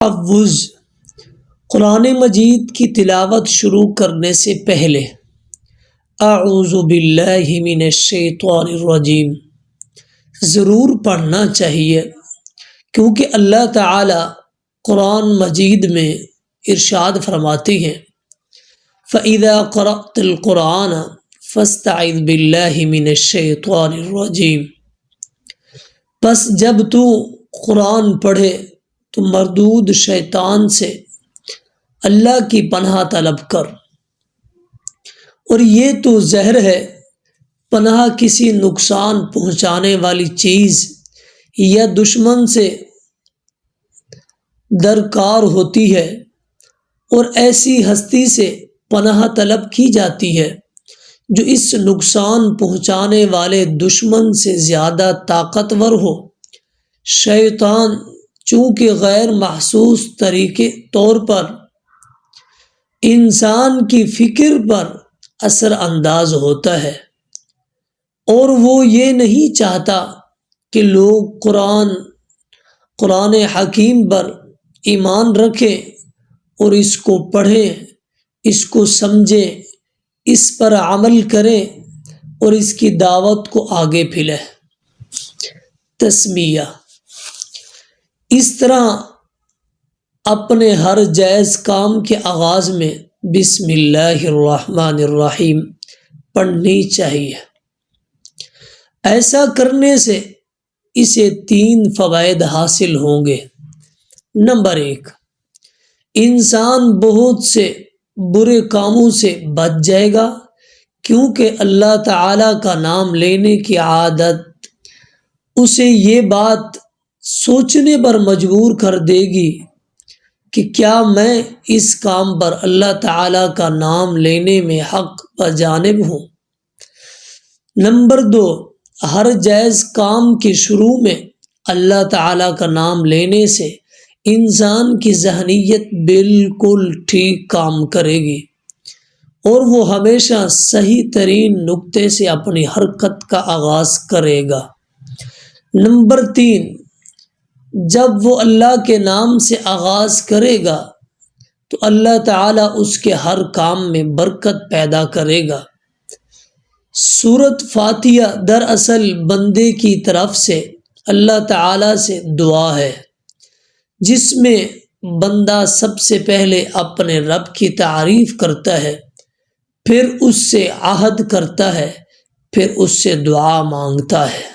تعوذ، قرآن مجید کی تلاوت شروع کرنے سے پہلے اعوذ باللہ من الشیطان الرجیم ضرور پڑھنا چاہیے، کیونکہ اللہ تعالی قرآن مجید میں ارشاد فرماتے ہیں فَإِذَا قَرَأْتَ الْقُرْآنَ فَاسْتَعِذْ بِاللَّهِ مِنَ الشَّيْطَانِ الرَّجِيمِ، پس جب تو قرآن پڑھے تو مردود شیطان سے اللہ کی پناہ طلب کر، اور یہ تو زہر ہے، پناہ کسی نقصان پہنچانے والی چیز یا دشمن سے درکار ہوتی ہے، اور ایسی ہستی سے پناہ طلب کی جاتی ہے جو اس نقصان پہنچانے والے دشمن سے زیادہ طاقتور ہو۔ شیطان چونکہ غیر محسوس طور پر انسان کی فکر پر اثر انداز ہوتا ہے، اور وہ یہ نہیں چاہتا کہ لوگ قرآن حکیم پر ایمان رکھیں اور اس کو پڑھیں، اس کو سمجھیں، اس پر عمل کریں اور اس کی دعوت کو آگے پھیلیں۔ تسمیہ، اس طرح اپنے ہر جائز کام کے آغاز میں بسم اللہ الرحمن الرحیم پڑھنی چاہیے۔ ایسا کرنے سے اسے 3 فوائد حاصل ہوں گے۔ نمبر 1، انسان بہت سے برے کاموں سے بچ جائے گا، کیونکہ اللہ تعالی کا نام لینے کی عادت اسے یہ بات سوچنے پر مجبور کر دے گی کہ کیا میں اس کام پر اللہ تعالی کا نام لینے میں حق بجانب ہوں۔ نمبر 2، ہر جائز کام کے شروع میں اللہ تعالی کا نام لینے سے انسان کی ذہنیت بالکل ٹھیک کام کرے گی، اور وہ ہمیشہ صحیح ترین نقطے سے اپنی حرکت کا آغاز کرے گا۔ نمبر 3، جب وہ اللہ کے نام سے آغاز کرے گا تو اللہ تعالیٰ اس کے ہر کام میں برکت پیدا کرے گا۔ سورۃ فاتحہ دراصل بندے کی طرف سے اللہ تعالیٰ سے دعا ہے، جس میں بندہ سب سے پہلے اپنے رب کی تعریف کرتا ہے، پھر اس سے عہد کرتا ہے، پھر اس سے دعا مانگتا ہے۔